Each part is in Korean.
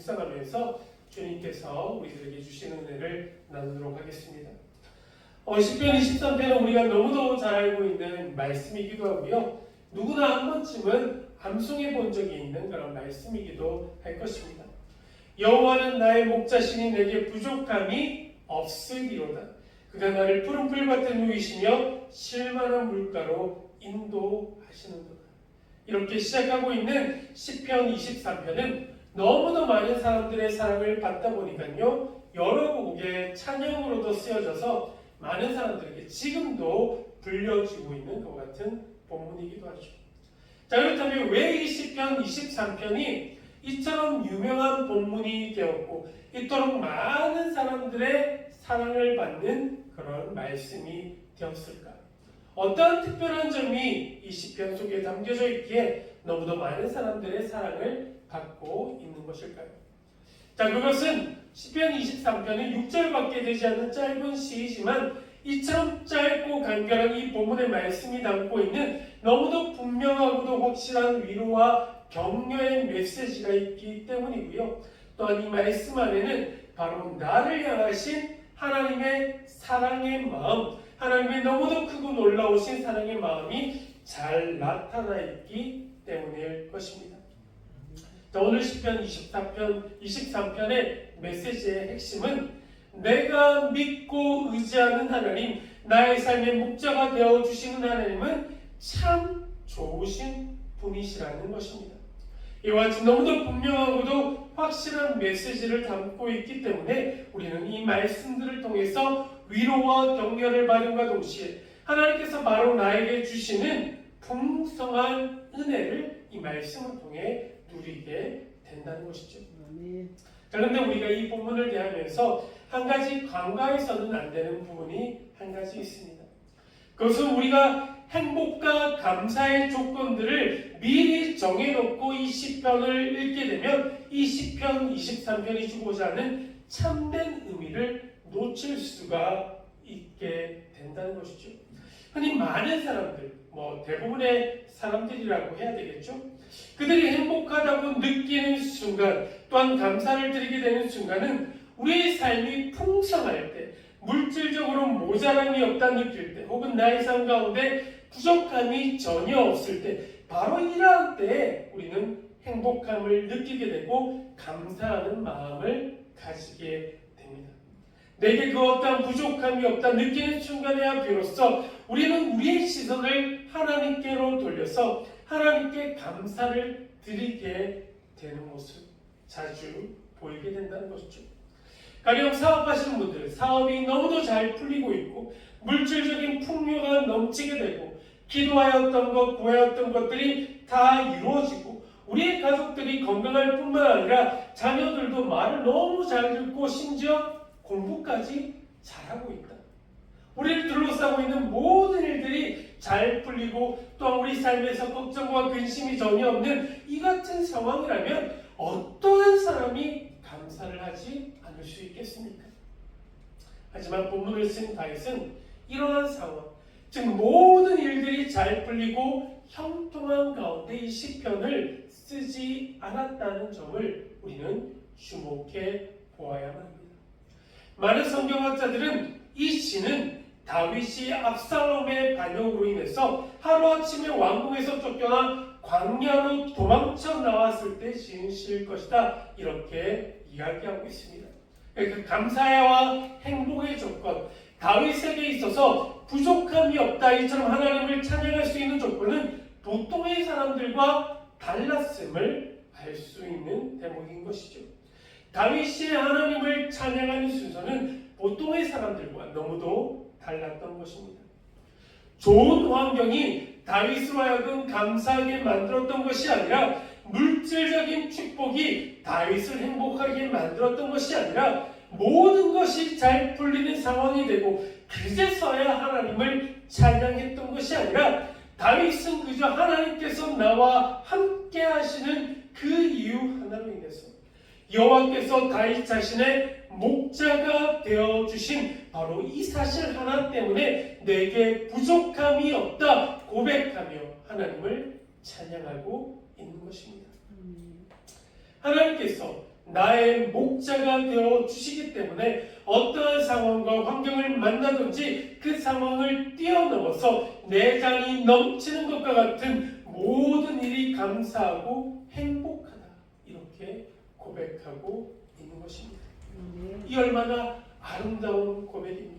묵상하면서 주님께서 우리들에게 주시는 은혜를 나누도록 하겠습니다. 시편 23편은 우리가 너무도 잘 알고 있는 말씀이기도 하고요. 누구나 한 번쯤은 암송해 본 적이 있는 그런 말씀이기도 할 것입니다. 여호와는 나의 목자시니 내게 부족함이 없으리로다. 그가 나를 푸른 풀 같은 누이시며 실만한 물가로 인도하시는도다. 이렇게 시작하고 있는 시편 23편은 너무도 많은 사람들의 사랑을 받다 보니까요, 여러 곡의 찬양으로도 쓰여져서 많은 사람들에게 지금도 불려지고 있는 것 같은 본문이기도 하죠. 자, 그렇다면 왜 이 시편 23편이 이처럼 유명한 본문이 되었고 이토록 많은 사람들의 사랑을 받는 그런 말씀이 되었을까? 어떤 특별한 점이 이 시편 속에 담겨져 있기에 너무도 많은 사람들의 사랑을 받고 있는 것일까요? 자, 그것은 시편 23편은 6절밖에 되지 않는 짧은 시이지만 이처럼 짧고 간결한 이 본문의 말씀이 담고 있는 너무도 분명하고도 확실한 위로와 격려의 메시지가 있기 때문이고요. 또한 이 말씀 안에는 바로 나를 향하신 하나님의 사랑의 마음, 하나님의 너무도 크고 놀라우신 사랑의 마음이 잘 나타나 있기 때문일 것입니다. 자, 오늘 시편 23편의 메시지의 핵심은 내가 믿고 의지하는 하나님, 나의 삶의 목자가 되어주시는 하나님은 참 좋으신 분이시라는 것입니다. 이와 같이 너무도 분명하고도 확실한 메시지를 담고 있기 때문에 우리는 이 말씀들을 통해서 위로와 격려를 받음과 동시에 하나님께서 바로 나에게 주시는 풍성한 은혜를 이 말씀을 통해 누리게 된다는 것이죠. 자, 그런데 우리가 이 본문을 대하면서 한 가지 간과해서는 안 되는 부분이 한 가지 있습니다. 그것은 우리가 행복과 감사의 조건들을 미리 정해놓고 이 시편을 읽게 되면 이 시편 23편이 주고자 하는 참된 의미를 놓칠 수가 있게 된다는 것이죠. 흔히 많은 사람들, 대부분의 사람들이라고 해야 되겠죠. 그들이 행복하다고 느끼는 순간, 또한 감사를 드리게 되는 순간은 우리의 삶이 풍성할 때, 물질적으로 모자람이 없다 느낄 때, 혹은 나의 삶 가운데 부족함이 전혀 없을 때, 바로 이러한 때에 우리는 행복함을 느끼게 되고 감사하는 마음을 가지게 됩니다. 내게 그 어떠한 부족함이 없다 느끼는 순간에야 비로소 우리는 우리의 시선을 하나님께로 돌려서 하나님께 감사를 드리게 되는 모습 자주 보이게 된다는 것이죠. 가령 사업하시는 분들, 사업이 너무도 잘 풀리고 있고 물질적인 풍요가 넘치게 되고 기도하였던 것, 구하였던 것들이 다 이루어지고 우리의 가족들이 건강할 뿐만 아니라 자녀들도 말을 너무 잘 듣고 심지어 공부까지 잘하고 있다. 우리를 둘러싸고 있는 모든 일들이 잘 풀리고 또한 우리 삶에서 걱정과 근심이 전혀 없는 이 같은 상황이라면 어떠한 사람이 감사를 하지 않을 수 있겠습니까? 하지만 본문을 쓴 다윗은 이러한 상황, 즉 모든 일들이 잘 풀리고 형통한 가운데 이 시편을 쓰지 않았다는 점을 우리는 주목해 보아야만 합니다. 많은 성경학자들은 이 시는 다윗이 압살롬의 반역으로 인해서 하루아침에 왕궁에서 쫓겨나 광야로 도망쳐 나왔을 때 지은 시일 것이다, 이렇게 이야기하고 있습니다. 그 감사와 행복의 조건, 다윗에게 있어서 부족함이 없다, 이처럼 하나님을 찬양할 수 있는 조건은 보통의 사람들과 달랐음을 알 수 있는 대목인 것이죠. 다윗이 하나님을 찬양하는 순서는 보통의 사람들과 너무도 달랐던 것입니다. 좋은 환경이 다윗으로 하여금 감사하게 만들었던 것이 아니라, 물질적인 축복이 다윗을 행복하게 만들었던 것이 아니라, 모든 것이 잘 풀리는 상황이 되고 그제서야 하나님을 찬양했던 것이 아니라, 다윗은 그저 하나님께서 나와 함께 하시는 그 이유 하나로 인해서 여호와께서 다윗 자신의 목자가 되어주신 바로 이 사실 하나 때문에 내게 부족함이 없다 고백하며 하나님을 찬양하고 있는 것입니다. 하나님께서 나의 목자가 되어 주시기 때문에 어떠한 상황과 환경을 만나든지 그 상황을 뛰어넘어서 내장이 넘치는 것과 같은 모든 일이 감사하고 행복하다. 이렇게 고백하고 있는 것입니다. 이 얼마나 아름다운 고백입니까?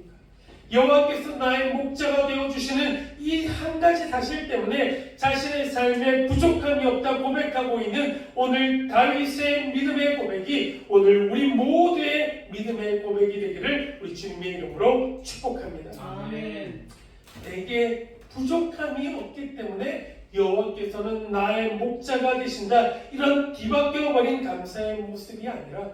여호와께서 나의 목자가 되어주시는 이 한 가지 사실 때문에 자신의 삶에 부족함이 없다 고백하고 있는 오늘 다윗의 믿음의 고백이 오늘 우리 모두의 믿음의 고백이 되기를 우리 주님의 이름으로 축복합니다. 아멘. 내게 부족함이 없기 때문에 여호와께서는 나의 목자가 되신다. 이런 뒤바뀌어버린 감사의 모습이 아니라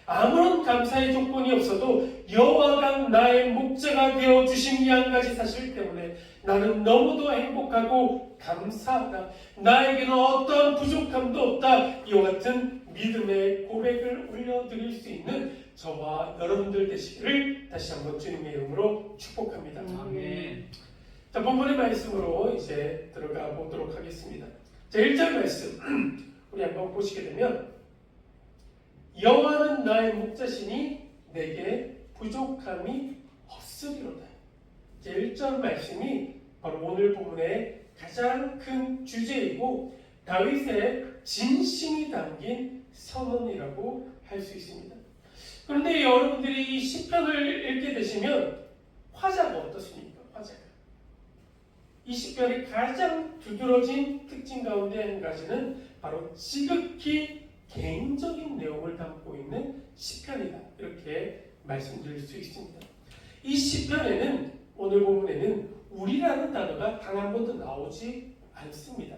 아무런 감사의 조건이 없어도 여호와가 나의 목자가 되어주신 이 한 가지 사실 때문에 나는 너무도 행복하고 감사하다. 나에게는 어떠한 부족함도 없다. 이와 같은 믿음의 고백을 올려드릴 수 있는 저와 여러분들 되시기를 다시 한번 주님의 이름으로 축복합니다. 아멘. 자, 본문의 말씀으로 이제 들어가 보도록 하겠습니다. 자, 1절 말씀 우리 한번 보시게 되면 여호와는 나의 목자시니 내게 부족함이 없으리로다. 제 1절 말씀이 바로 오늘 본문의 가장 큰 주제이고 다윗의 진심이 담긴 선언이라고 할 수 있습니다. 그런데 여러분들이 이 시편을 읽게 되시면 화자가 어떻습니까? 화자가 이 시편의 가장 두드러진 특징 가운데 한 가지는 바로 지극히 개인적인 내용을 담고 있는 시편이다. 이렇게 말씀드릴 수 있습니다. 이 시편에는 오늘 본문에는 우리라는 단어가 단 한 번도 나오지 않습니다.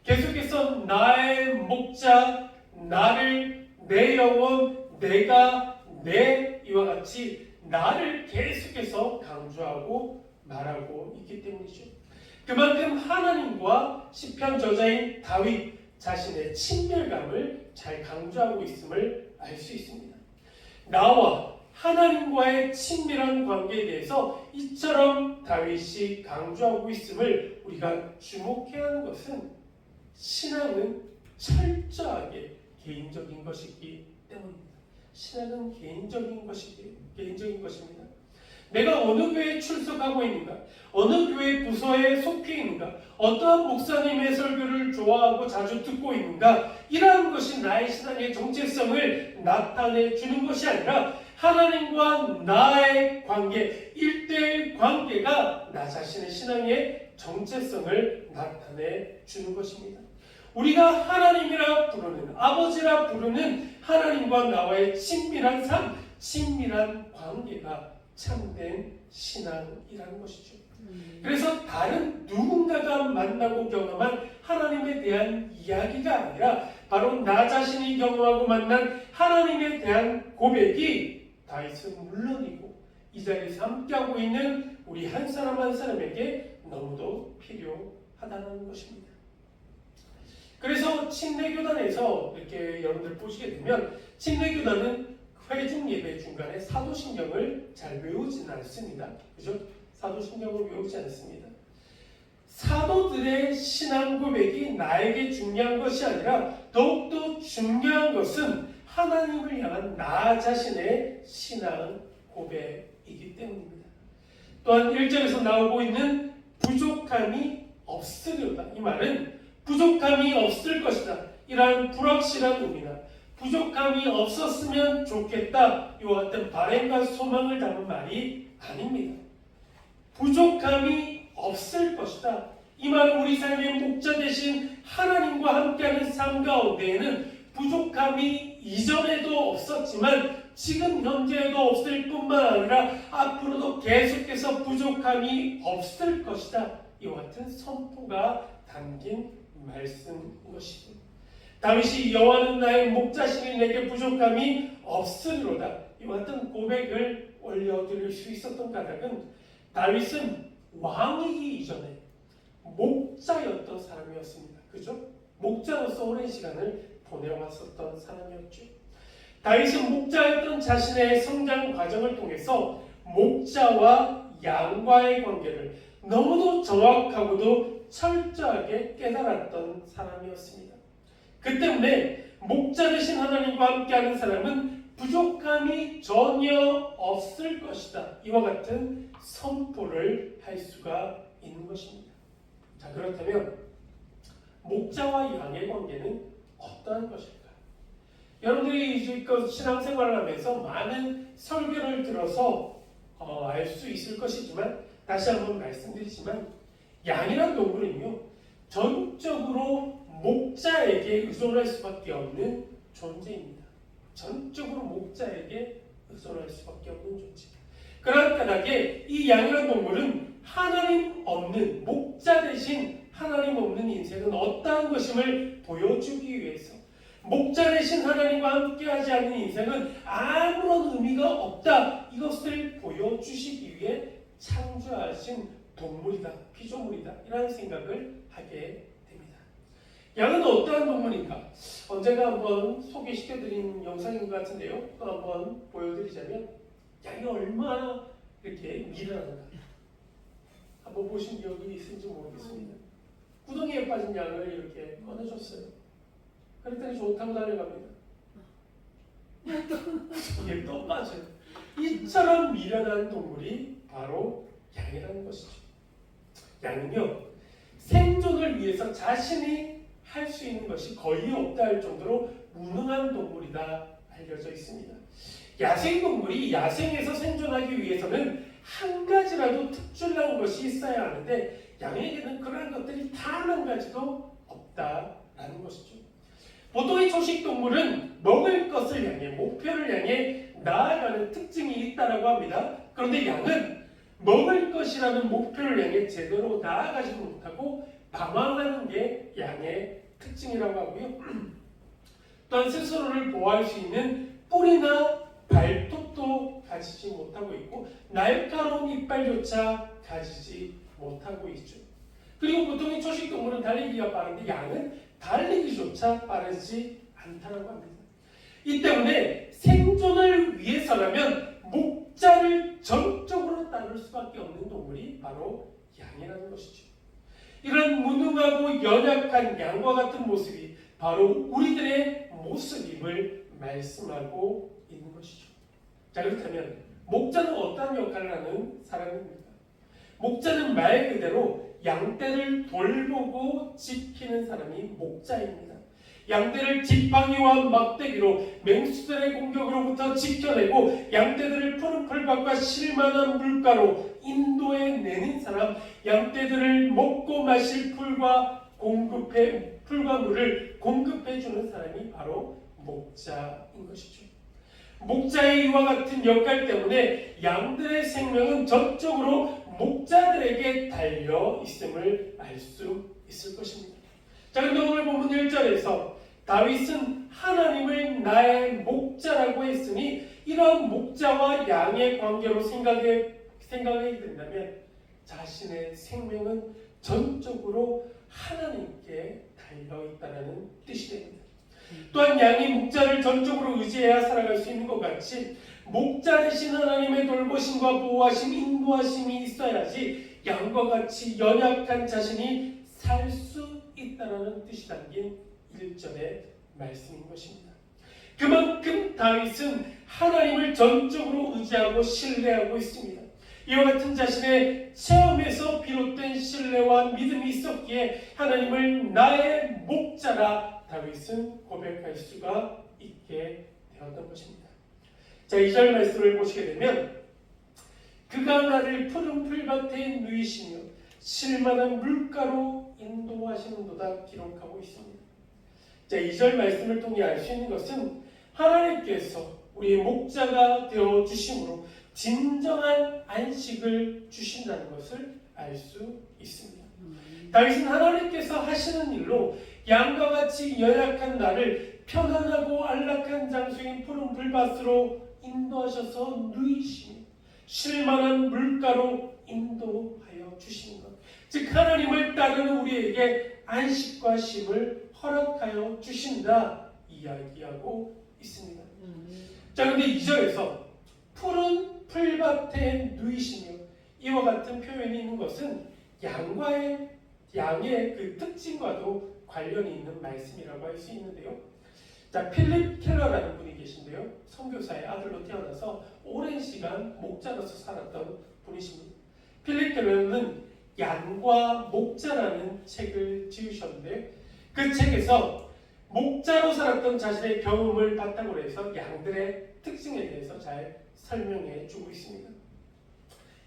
계속해서 나의 목자, 나를, 내 영혼, 내가, 내 이와 같이 나를 계속해서 강조하고 말하고 있기 때문이죠. 그만큼 하나님과 시편 저자인 다윗 자신의 친밀감을 잘 강조하고 있음을 알 수 있습니다. 나와 하나님과의 친밀한 관계에 대해서 이처럼 다윗이 강조하고 있음을 우리가 주목해야 하는 것은 신앙은 철저하게 개인적인 것이기 때문입니다. 신앙은 개인적인 것입니다. 내가 어느 교회에 출석하고 있는가, 어느 교회 부서에 속해 있는가, 어떠한 목사님의 설교를 좋아하고 자주 듣고 있는가, 이러한 것이 나의 신앙의 정체성을 나타내 주는 것이 아니라 하나님과 나의 관계, 1대1 관계가 나 자신의 신앙의 정체성을 나타내 주는 것입니다. 우리가 하나님이라 부르는, 아버지라 부르는 하나님과 나와의 친밀한 삶, 친밀한 관계가 참된 신앙이라는 것이죠. 그래서 다른 누군가가 만나고 경험한 하나님에 대한 이야기가 아니라 바로 나 자신이 경험하고 만난 하나님에 대한 고백이 다윗은 물론이고 이 자리에서 함께하고 있는 우리 한 사람 한 사람에게 너무도 필요하다는 것입니다. 그래서 침례교단에서 이렇게 여러분들 보시게 되면 침례교단은 회중 예배 중간에 사도신경을 잘 외우지는 않습니다. 그죠? 사도신경을 외우지 않습니다. 사도들의 신앙 고백이 나에게 중요한 것이 아니라 더욱더 중요한 것은 하나님을 향한 나 자신의 신앙 고백이기 때문입니다. 또한 1절에서 나오고 있는 부족함이 없으리로다. 이 말은 부족함이 없을 것이다. 이러한 불확실한 의미나 부족함이 없었으면 좋겠다. 이와 같은 바람과 소망을 담은 말이 아닙니다. 부족함이 없을 것이다. 이 말은 우리 삶의 목자 되신 하나님과 함께하는 삶 가운데에는 부족함이 이전에도 없었지만 지금 현재에도 없을 뿐만 아니라 앞으로도 계속해서 부족함이 없을 것이다. 이와 같은 선포가 담긴 말씀인 것이죠. 다윗이 여호와는 나의 목자시니 내게 부족함이 없으리로다. 이와 같은 고백을 올려드릴 수 있었던 까닭은 다윗은 왕이기 이전에 목자였던 사람이었습니다. 그죠? 목자로서 오랜 시간을 보내왔었던 사람이었죠. 다윗은 목자였던 자신의 성장 과정을 통해서 목자와 양과의 관계를 너무도 정확하고도 철저하게 깨달았던 사람이었습니다. 그 때문에 목자 되신 하나님과 함께하는 사람은 부족함이 전혀 없을 것이다. 이와 같은 선포를 할 수가 있는 것입니다. 자, 그렇다면 목자와 양의 관계는 어떠한 것일까? 여러분들이 이제껏 신앙생활을 하면서 많은 설교를 들어서 알 수 있을 것이지만, 다시 한번 말씀드리지만, 양이란 동물은요 전적으로 목자에게 의존할 수밖에 없는 존재입니다. 전적으로 목자에게 의존할 수밖에 없는 존재. 그러한 까닭에 이 양이란 동물은 하나님 없는, 목자 대신 하나님 없는 인생은 어떠한 것임을 보여주기 위해서, 목자 대신 하나님과 함께하지 않는 인생은 아무런 의미가 없다, 이것을 보여주시기 위해 창조하신 동물이다, 피조물이다, 이라는 생각을 하게 됩니다. 양은 어떠한 동물인가? 언젠가 한번 소개시켜드린 영상인 것 같은데요, 또 한번 보여드리자면, 양이 얼마나 이렇게 미련한가 한번 보신 기억이 있을지 모르겠습니다. 구덩이에 빠진 양을 이렇게 꺼내줬어요. 그랬더니 좋다고 달려갑니다. 이게 또 빠져요. 이처럼 미련한 동물이 바로 양이라는 것이죠. 양은요, 생존을 위해서 자신이 할 수 있는 것이 거의 없다 할 정도로 무능한 동물이다 알려져 있습니다. 야생동물이 야생에서 생존하기 위해서는 한 가지라도 특출난 것이 있어야 하는데, 양에게는 그러한 것들이 단 한 가지도 없다라는 것이죠. 보통의 초식동물은 먹을 것을 향해, 목표를 향해 나아가는 특징이 있다고 합니다. 그런데 양은 먹을 것이라는 목표를 향해 제대로 나아가지도 못하고 방황하는 게 양의 특징이라고 하고요. 또한 스스로를 보호할 수 있는 뿔이나 발톱도 가지지 못하고 있고, 날카로운 이빨조차 가지지 못하고 있죠. 그리고 보통의 초식동물은 달리기가 빠른데 양은 달리기조차 빠르지 않다고 합니다. 이 때문에 생존을 위해서라면 목자를 전적으로 따를 수밖에 없는 동물이 바로 양이라는 것이죠. 이런 무능하고 연약한 양과 같은 모습이 바로 우리들의 모습임을 말씀하고 있는 것이죠. 자, 그렇다면 목자는 어떠한 역할을 하는 사람입니까? 목자는 말 그대로 양떼를 돌보고 지키는 사람이 목자입니다. 양떼를 지팡이와 막대기로 맹수들의 공격으로부터 지켜내고, 양떼들을 푸른 풀밭과 실만한 물가로 인도해내는 사람, 양떼들을 먹고 마실 풀과 물을 공급해주는 사람이 바로 목자인 것이죠. 목자의 이와 같은 역할 때문에 양들의 생명은 전적으로 목자들에게 달려 있음을 알 수 있을 것입니다. 자, 그런데 오늘 본문 1절에서 다윗은 하나님을 나의 목자라고 했으니, 이러한 목자와 양의 관계로 생각해 된다면 자신의 생명은 전적으로 하나님께 달려 있다는 뜻이 됩니다. 또한 양이 목자를 전적으로 의지해야 살아갈 수 있는 것 같이, 목자 대신 하나님의 돌보심과 보호하심, 인도하심이 있어야지 양과 같이 연약한 자신이 살 수 있다는 뜻이 담긴 1절의 말씀인 것입니다. 그만큼 다윗은 하나님을 전적으로 의지하고 신뢰하고 있습니다. 이와 같은 자신의 체험에서 비롯된 신뢰와 믿음이 있었기에 하나님을 나의 목자라 다윗은 고백할 수가 있게 되었던 것입니다. 자, 2절 말씀을 보시게 되면, 그가 나를 푸른 풀밭에 누이시며 실만한 물가로 인도하시는도다 기록하고 있습니다. 자, 2절 말씀을 통해 알 수 있는 것은 하나님께서 우리의 목자가 되어 주심으로 진정한 안식을 주신다는 것을 알 수 있습니다. 다윗은 하나님께서 하시는 일로 양과 같이 연약한 나를 편안하고 안락한 장소인 푸른 풀밭으로 인도하셔서 누이시며 실만한 물가로 인도하여 주시는 것, 즉 하나님을 따르는 우리에게 안식과 쉼을 허락하여 주신다 이야기하고 있습니다. 자, 그런데 2절에서 푸른 풀밭에 누이시며 이와 같은 표현이 있는 것은 양의 그 특징과도 관련이 있는 말씀이라고 할 수 있는데요. 자, 필립 켈러라는 분이 계신데요. 선교사의 아들로 태어나서 오랜 시간 목자로서 살았던 분이십니다. 필립 켈러는 양과 목자라는 책을 지으셨는데 그 책에서 목자로 살았던 자신의 경험을 바탕으로 해서 양들의 특징에 대해서 잘 설명해 주고 있습니다.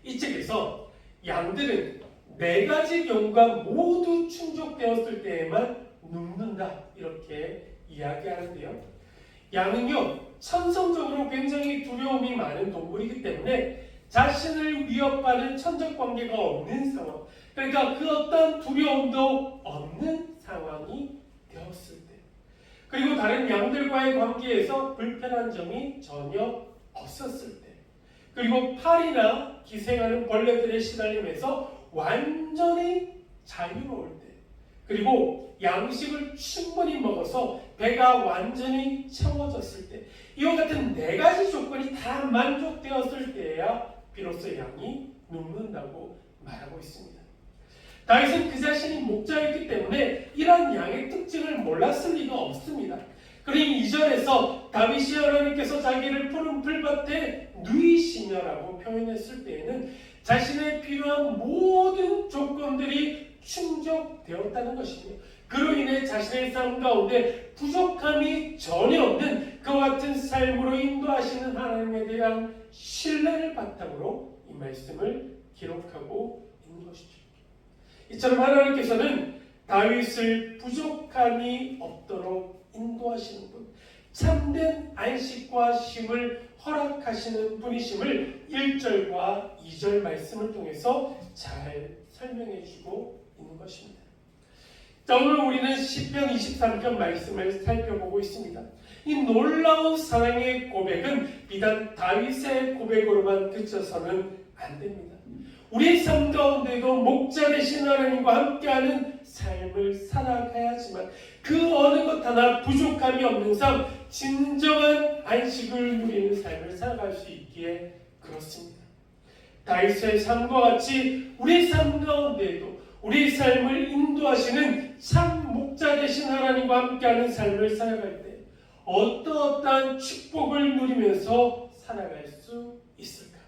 이 책에서 양들은 4가지 경우가 모두 충족되었을 때에만 눕는다 이렇게 이야기하는데요. 양은요 천성적으로 굉장히 두려움이 많은 동물이기 때문에 자신을 위협하는 천적 관계가 없는 상황, 그러니까 그 어떤 두려움도 없는 상황이 되었을 때, 그리고 다른 양들과의 관계에서 불편한 점이 전혀 없었을 때, 그리고 파리나 기생하는 벌레들의 시달림에서 완전히 자유로울 때, 그리고 양식을 충분히 먹어서 배가 완전히 채워졌을 때, 이와 같은 4가지 조건이 다 만족되었을 때야 비로소 양이 눕는다고 말하고 있습니다. 다윗은 그 자신이 목자였기 때문에 이러한 양의 특징을 몰랐을 리가 없습니다. 그러니 2절에서 다윗이 하나님께서 자기를 푸른 풀밭에 누이시며라고 표현했을 때에는 자신의 필요한 모든 조건들이 충족되었다는 것이며, 그로 인해 자신의 삶 가운데 부족함이 전혀 없는 그와 같은 삶으로 인도하시는 하나님에 대한 신뢰를 바탕으로 이 말씀을 기록하고 있는 것이죠. 이처럼 하나님께서는 다윗을 부족함이 없도록 인도하시는 분, 참된 안식과 쉼을 허락하시는 분이심을 1절과 2절 말씀을 통해서 잘 설명해 주고 있는 것입니다. 자, 오늘 우리는 시편 23편 말씀을 살펴보고 있습니다. 이 놀라운 사랑의 고백은 비단 다윗의 고백으로만 그쳐서는 안 됩니다. 우리 삶 가운데도 목자 되신 하나님과 함께하는 삶을 살아가야지만 그 어느 것 하나 부족함이 없는 삶, 진정한 안식을 누리는 삶을 살아갈 수 있기에 그렇습니다. 다윗의 삶과 같이 우리 삶 가운데에도 우리 삶을 인도하시는 참 목자 되신 하나님과 함께하는 삶을 살아갈 때 어떠한 축복을 누리면서 살아갈 수 있을까?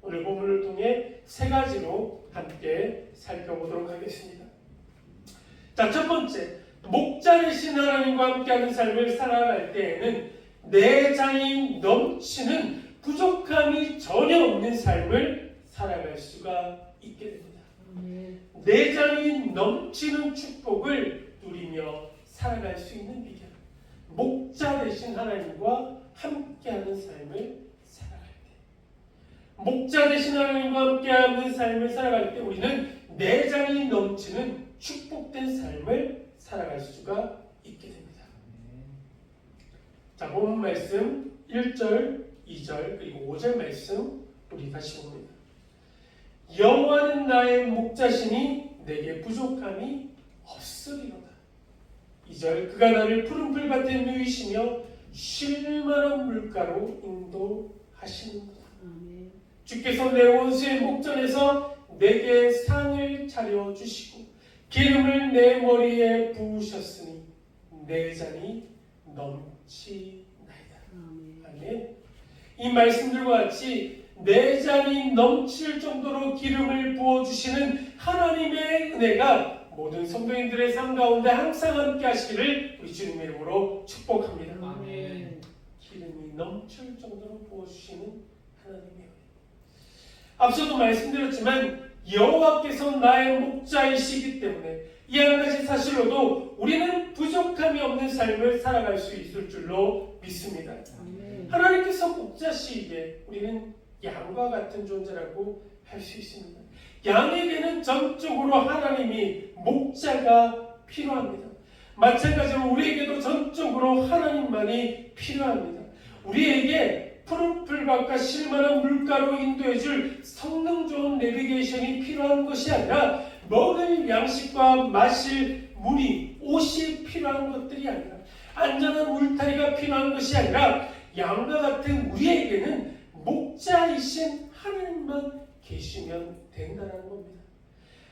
오늘 본문을 통해 3가지로 함께 살펴보도록 하겠습니다. 자, 첫 번째, 목자 되신 하나님과 함께하는 삶을 살아갈 때에는 내장이 넘치는 부족함이 전혀 없는 삶을 살아갈 수가 있게 됩니다. 내장이 넘치는 축복을 누리며 살아갈 수 있는 비결, 목자 되신 하나님과 함께하는 삶을 살아갈 때, 목자 되신 하나님과 함께하는 삶을 살아갈 때 우리는 내장이 넘치는 축복된 삶을 살아갈 수가 있게 됩니다. 자, 본문 말씀 1절, 2절 그리고 5절 말씀 우리 다시 봅니다. 여호와는 나의 목자시니 내게 부족함이 없으리로다. 2절, 그가 나를 푸른 풀밭에 누이시며 쉴 만한 물가로 인도하시는구나. 주께서 내 원수의 목전에서 내게 상을 차려주시고 기름을 내 머리에 부으셨으니 내 잔이 넘치나이다. 아멘. 이 말씀들과 같이 내 잔이 넘칠 정도로 기름을 부어주시는 하나님의 은혜가 모든 성도인들의 삶 가운데 항상 함께 하시기를 우리 주님의 이름으로 축복합니다. 아멘. 기름이 넘칠 정도로 부어주시는 하나님의 은혜. 앞서도 말씀드렸지만 여호와께서 나의 목자이시기 때문에 이 한 가지 사실로도 우리는 부족함이 없는 삶을 살아갈 수 있을 줄로 믿습니다. 하나님께서 목자시기에 우리는 양과 같은 존재라고 할 수 있습니다. 양에게는 전적으로 하나님이 목자가 필요합니다. 마찬가지로 우리에게도 전적으로 하나님만이 필요합니다. 우리에게 푸른 풀밭과 쉴만한 물가로 인도해줄 성능 좋은 내비게이션이 필요한 것이 아니라 먹을 양식과 마실 물이, 옷이 필요한 것들이 아니라 안전한 울타리가 필요한 것이 아니라 양과 같은 우리에게는 목자이신 하나님만 계시면 된다는 겁니다.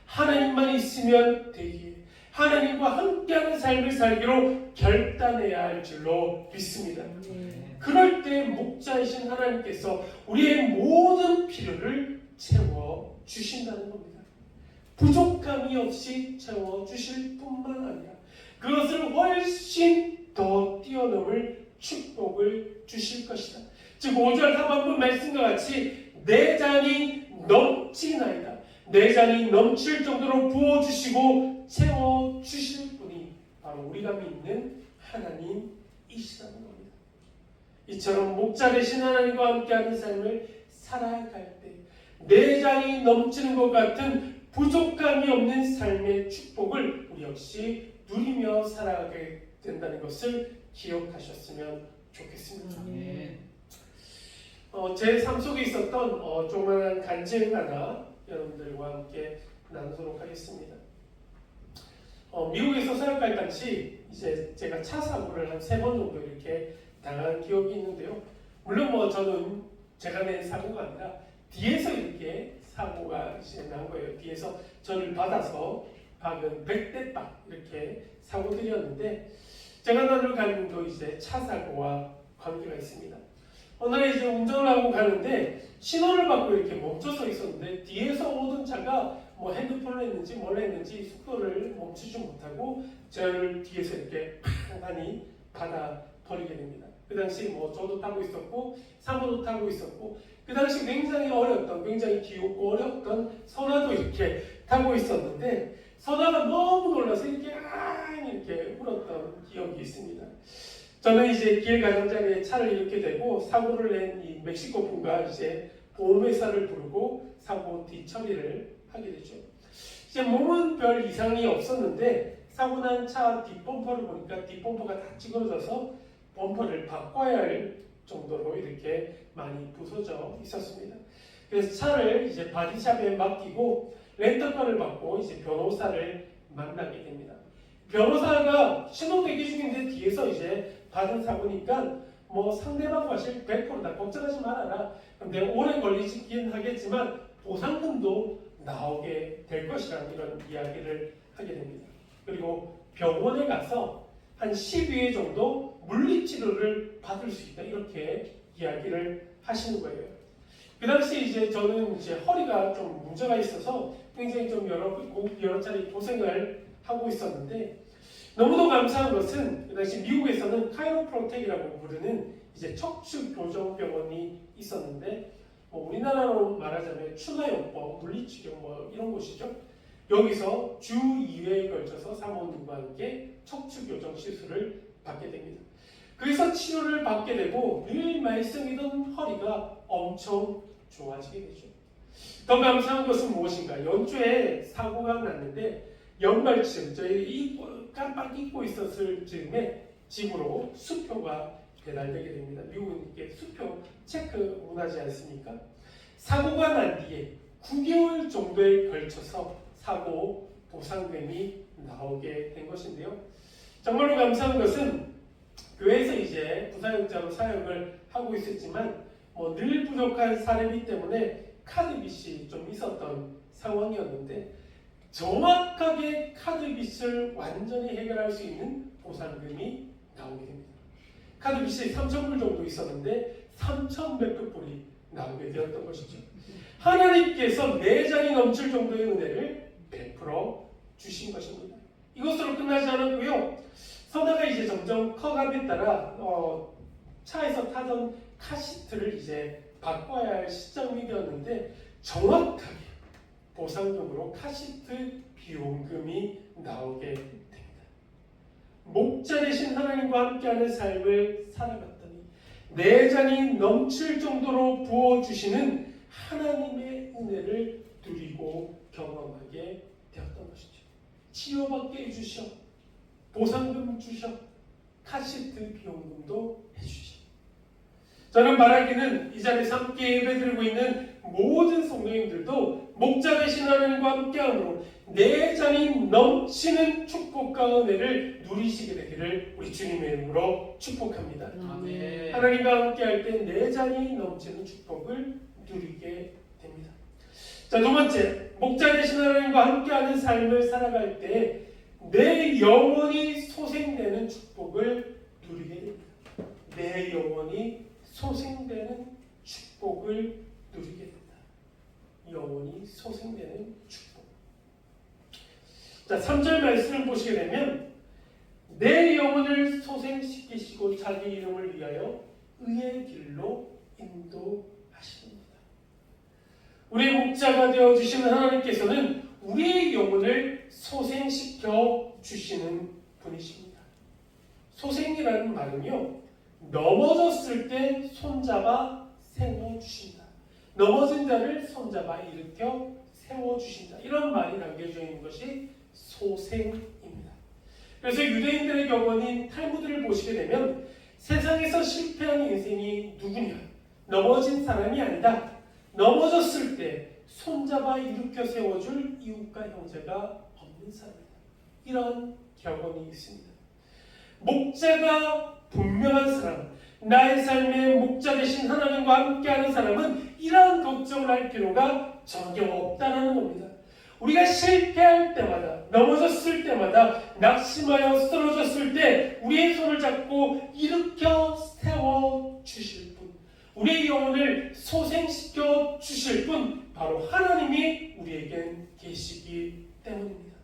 하나님만 있으면 되기에 하나님과 함께하는 삶을 살기로 결단해야 할 줄로 믿습니다. 그럴 때 목자이신 하나님께서 우리의 모든 필요를 채워 주신다는 겁니다. 부족함이 없이 채워 주실 뿐만 아니라 그것을 훨씬 더 뛰어넘을 축복을 주실 것이다. 즉 5절 하반부 말씀과 같이 내 잔이 넘치나이다. 내 잔이 넘칠 정도로 부어주시고 채워주실 분이 바로 우리가 믿는 하나님이시라는 겁니다. 이처럼 목자 되신 하나님과 함께하는 삶을 살아갈 때 내 잔이 넘치는 것 같은 부족함이 없는 삶의 축복을 우리 역시 누리며 살아가게 된다는 것을 기억하셨으면 좋겠습니다. 제 삶 속에 있었던 조그만한 간증 하나 여러분들과 함께 나누도록 하겠습니다. 미국에서 사역할 당시 이제 제가 차 사고를 한 3번 정도 이렇게 당한 기억이 있는데요. 물론 저는 제가 낸 사고가 아니라 뒤에서 이렇게 사고가 이제 난 거예요. 뒤에서 저를 받아서 박은 100대 박 이렇게 사고들이었는데 제가 나눌 갈등도 이제 차 사고와 관계가 있습니다. 어느 날 이제 운전을 하고 가는데 신호를 받고 이렇게 멈춰서 있었는데 뒤에서 오던 차가 뭐 핸드폰을 했는지 뭘 했는지 속도를 멈추지 못하고 저를 뒤에서 이렇게 팡하니 받아 버리게 됩니다. 그 당시 저도 타고 있었고 사모도 타고 있었고 그 당시 굉장히 귀엽고 어려웠던 선아도 이렇게 타고 있었는데 선아가 너무 놀라서 이렇게 울었던 기억이 있습니다. 저는 이제 길 가장자리에 차를 잃게 되고 사고를 낸 이 멕시코 분과 이제 보험회사를 부르고 사고 뒤처리를 하게 되죠. 이제 몸은 별 이상이 없었는데 사고 난 차 뒷범퍼를 보니까 뒷범퍼가 다 찌그러져서 범퍼를 바꿔야 할 정도로 이렇게 많이 부서져 있었습니다. 그래서 차를 이제 바디샵에 맡기고 렌터카를 받고 이제 변호사를 만나게 됩니다. 변호사가 신호 대기 중인데 뒤에서 이제 받은 사고니까 상대방 과실 100%다 걱정하지 말아라. 근데 오래 걸리긴 하겠지만 보상금도 나오게 될 것이라는 이런 이야기를 하게 됩니다. 그리고 병원에 가서 한 10회 정도 물리치료를 받을 수 있다 이렇게 이야기를 하시는 거예요. 그 당시 이제 저는 이제 허리가 좀 문제가 있어서 굉장히 좀 여러 차례 고생을 하고 있었는데 너무도 감사한 것은 그 당시 미국에서는 카이로프로텍이라고 부르는 이제 척추 교정 병원이 있었는데 우리나라로 말하자면 추가요법, 물리치료 이런 곳이죠. 여기서 주 2회에 걸쳐서 사모님과 함께 척추 교정 시술을 받게 됩니다. 그래서 치료를 받게 되고 늘 말썽이던 허리가 엄청 좋아지게 되죠. 더 감사한 것은 무엇인가? 연초에 사고가 났는데 연말쯤 저희 깜빡 잊고 있었을 즈음에 집으로 수표가 배달되게 됩니다. 미국은 이게 수표 체크 문화지 않습니까? 사고가 난 뒤에 9개월 정도에 걸쳐서 사고 보상금이 나오게 된 것인데요. 정말로 감사한 것은 교회에서 이제 부사역자로 사역을 하고 있었지만 늘 부족한 사례비 때문에 카드빚이 좀 있었던 상황이었는데 정확하게 카드빚을 완전히 해결할 수 있는 보상금이 나오게 됩니다. 카드빚이 3,000불 정도 있었는데 3,100몇 불이 나오게 되었던 것이죠. 하나님께서 내 잔이 넘칠 정도의 은혜를 베풀어 주신 것입니다. 이것으로 끝나지 않았고요. 선아가 이제 점점 커감에 따라 차에서 타던 카시트를 이제 바꿔야 할 시점이 되었는데 정확하게 보상금으로 카시트 비용금이 나오게 됩니다. 목자 되신 하나님과 함께하는 삶을 살아갔더니 내 잔이 넘칠 정도로 부어주시는 하나님의 은혜를 누리고 경험하게 되었던 것이죠. 치료받게 해주셔, 보상금 주셔, 카시트 비용금도 해주시오. 저는 바라기는 이 자리에서 함께 예배드리고 있는 모든 성도님들도 목자 되신 하나님과 함께함으로 내 잔이 넘치는 축복과 은혜를 누리시게 되기를 우리 주님의 이름으로 축복합니다. 아멘. 하나님과 함께할 때 내 잔이 넘치는 축복을 누리게 됩니다. 자, 두 번째, 목자 되신 하나님과 함께하는 삶을 살아갈 때 내 영혼이 소생되는 축복을 누리게 됩니다. 내 영혼이 소생되는 축복을 누리게 됩니다. 영혼이 소생되는 축복. 자, 3절 말씀을 보시게 되면 내 영혼을 소생시키시고 자기 이름을 위하여 의의 길로 인도하십니다. 우리의 목자가 되어주시는 하나님께서는 우리의 영혼을 소생시켜 주시는 분이십니다. 소생이라는 말은요, 넘어졌을 때 손잡아 세워주신다. 넘어진 자를 손잡아 일으켜 세워주신다. 이런 말이 담겨져 있는 것이 소생입니다. 그래서 유대인들의 격언인 탈무드를 보시게 되면 세상에서 실패한 인생이 누구냐? 넘어진 사람이 아니다. 넘어졌을 때 손잡아 일으켜 세워줄 이웃과 형제가 없는 사람이다. 이런 격언이 있습니다. 목자가 분명한 사람, 나의 삶의 목자 되신 하나님과 함께하는 사람은 이러한 걱정을 할 필요가 전혀 없다는 겁니다. 우리가 실패할 때마다, 넘어졌을 때마다, 낙심하여 쓰러졌을 때 우리의 손을 잡고 일으켜 세워주실 분, 우리의 영혼을 소생시켜 주실 분, 바로 하나님이 우리에겐 계시기 때문입니다.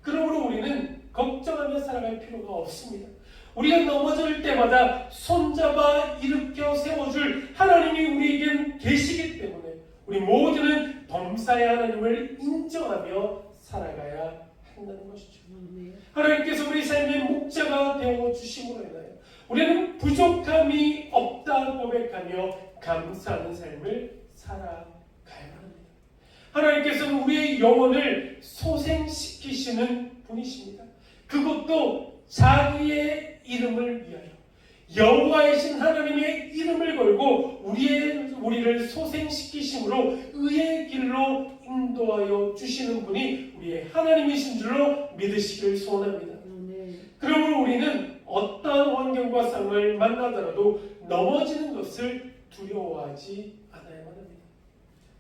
그러므로 우리는 걱정하며 살아갈 필요가 없습니다. 우리가 넘어질 때마다 손잡아 일으켜 세워줄 하나님이 우리에겐 계시기 때문에 우리 모두는 범사의 하나님을 인정하며 살아가야 한다는 것이죠. 하나님께서 우리 삶의 목자가 되어주심으로 인하여 우리는 부족함이 없다 고백하며 감사하는 삶을 살아가야만 합니다. 하나님께서는 우리의 영혼을 소생시키시는 분이십니다. 그것도 자기의 이름을 위하여 여호와이신 하나님의 이름을 걸고 우리를 소생시키심으로 의의 길로 인도하여 주시는 분이 우리의 하나님이신 줄로 믿으시길 소원합니다. 그러므로 우리는 어떠한 환경과 상황을 만나더라도 넘어지는 것을 두려워하지 않아야만 합니다.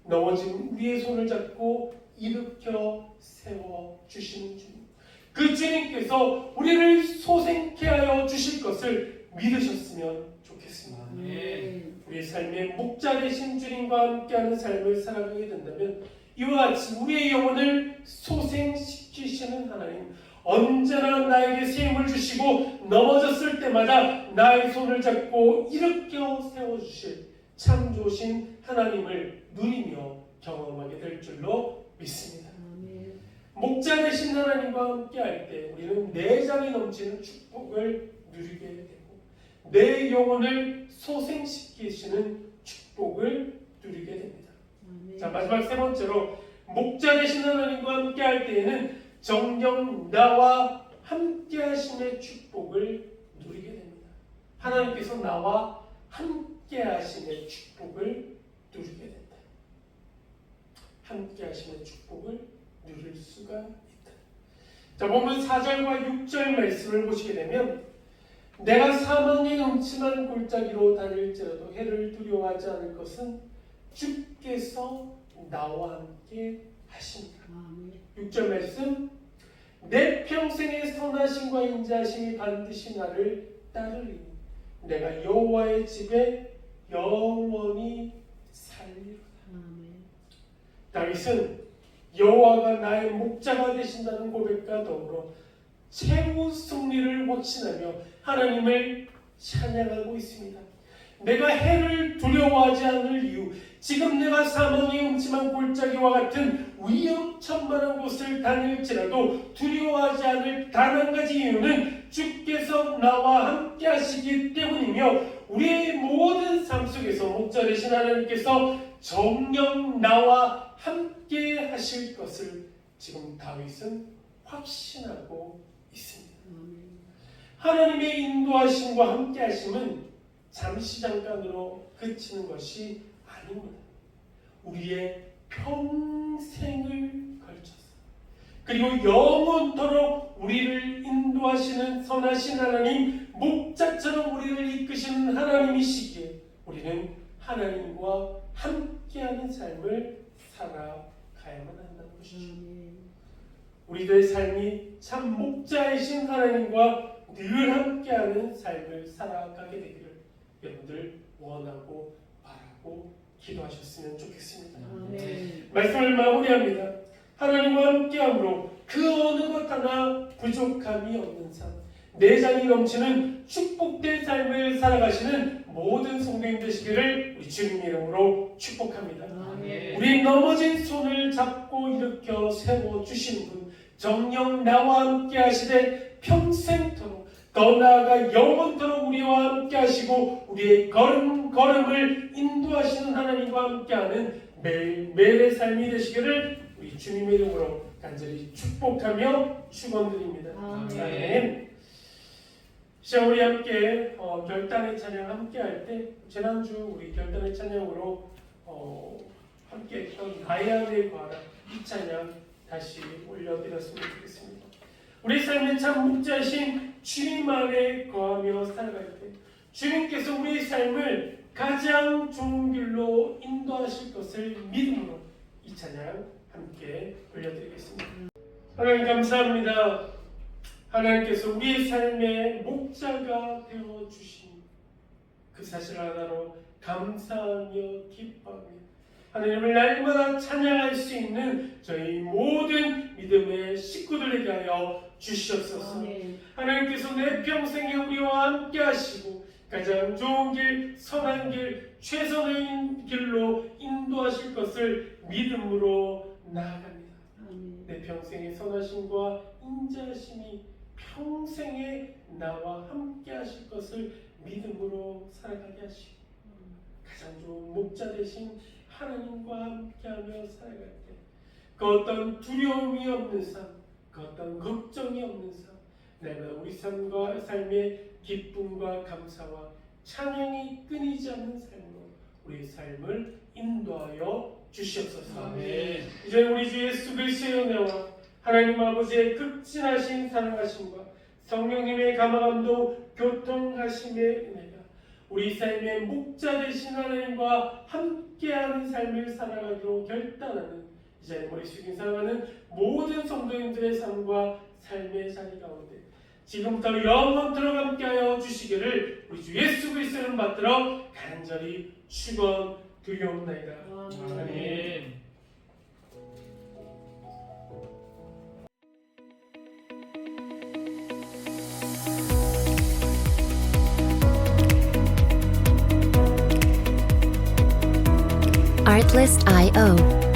넘어진 우리의 손을 잡고 일으켜 세워주시는 주님, 그 주님께서 우리를 소생케 하여 주실 것을 믿으셨으면 좋겠습니다. 우리의 삶의 목자 되신 주님과 함께하는 삶을 살아가게 된다면 이와 같이 우리의 영혼을 소생시키시는 하나님, 언제나 나에게 새 힘을 주시고 넘어졌을 때마다 나의 손을 잡고 일으켜 세워주실 참 좋으신 하나님을 누리며 경험하게 될 줄로 믿습니다. 목자 되신 하나님과 함께할 때 우리는 내장이 넘치는 축복을 누리게 되고 내 영혼을 소생시키시는 축복을 누리게 됩니다. 자, 마지막 세 번째로 목자 되신 하나님과 함께할 때에는 정녕 나와 함께하심의 축복을 누리게 됩니다. 하나님께서 나와 함께하심의 축복을 누리게 된다. 함께하심의 축복을 누릴 수가 있다. 자, 보면 4절과 6절 말씀을 보시게 되면 내가 사망의 음침한 골짜기로 다닐지라도 해를 두려워하지 않을 것은 주께서 나와 함께 하십니다. 6절 말씀, 내 평생의 선하심과 인자하심이 반드시 나를 따르리니 내가 여호와의 집에 영원히 살리로다. 다윗은 여호와가 나의 목자가 되신다는 고백과 더불어 최후 승리를 확신하며 하나님을 찬양하고 있습니다. 내가 해를 두려워하지 않을 이유, 지금 내가 사망의 음침한 골짜기와 같은 위험천만한 곳을 다닐지라도 두려워하지 않을 단 한 가지 이유는 주께서 나와 함께 하시기 때문이며 우리의 모든 삶 속에서 목자 되신 하나님께서 정녕 나와 함께 하실 것을 지금 다윗은 확신하고 있습니다. 하나님의 인도하심과 함께 하심은 잠시 잠깐으로 그치는 것이 아닙니다. 우리의 평생을 걸쳐서 그리고 영원토록 우리를 인도하시는 선하신 하나님, 목자처럼 우리를 이끄시는 하나님이시기에 우리는 하나님과 함께하는 삶을 살아가야만 한다는 것이죠. 우리들의 삶이 참 목자이신 하나님과 늘 함께하는 삶을 살아가게 되기를 여러분들 원하고 바라고 기도하셨으면 좋겠습니다. 말씀을 마무리합니다. 하나님과 함께함으로 그 어느 것 하나 부족함이 없는 삶, 내장이 넘치는 축복된 삶을 살아가시는 모든 성도님 되시기를 우리 주님의 이름으로 축복합니다. 우리 넘어진 손을 잡고 일으켜 세워주시는 분, 정녕 나와 함께 하시되 평생토록 더 나아가 영원토록 우리와 함께 하시고 우리의 걸음걸음을 인도하시는 하나님과 함께하는 매일매일의 삶이 되시기를 우리 주님의 이름으로 간절히 축복하며 축원드립니다. 아멘. 시작 우리 함께 결단의 찬양 함께 할 때 지난주 우리 결단의 찬양으로 함께 했던 나의 안에 거하라 이 찬양 다시 올려드렸으면 좋겠습니다. 우리 삶의 참 목자이신 주님 안에 거하며 살아갈 때 주님께서 우리의 삶을 가장 좋은 길로 인도하실 것을 믿음으로 이 찬양 함께 올려드리겠습니다. 하나님 감사합니다. 하나님께서 우리의 삶의 목자가 되어주신 그 사실 하나로 감사하며 기뻐하며 하나님을 날마다 찬양할 수 있는 저희 모든 믿음의 식구들에게 하여 주시옵소서. 하나님께서 내 평생에 우리와 함께 하시고 가장 좋은 길, 선한 길, 최선의 길로 인도하실 것을 믿음으로 나아갑니다. 내 평생의 선하심과 인자하심이 평생에 나와 함께 하실 것을 믿음으로 살아가게 하시고 가장 좋은 목자 되신 하나님과 함께하며 살아갈 때 그 어떤 두려움이 없는 삶, 그 어떤 걱정이 없는 삶, 내가 우리 삶의 기쁨과 감사와 찬양이 끊이지 않는 삶으로 우리 삶을 인도하여 주시옵소서. 아멘. 이제 우리 주 예수 그리스도의 은혜와 하나님 아버지의 극진하신 사랑하심과 성령님의 감화감동 교통하심의 은혜가 우리 삶의 목자 되신 하나님과 함께하는 삶을 살아가기로 결단하는 이 자리에 머리 숙인 사랑하는 모든 성도님들의 삶과 삶의 자리 가운데 지금부터 영원토록 함께하여 주시기를 우리 주 예수 그리스도를 받들어 간절히 축원드리옵나이다. 아멘. Artlist.io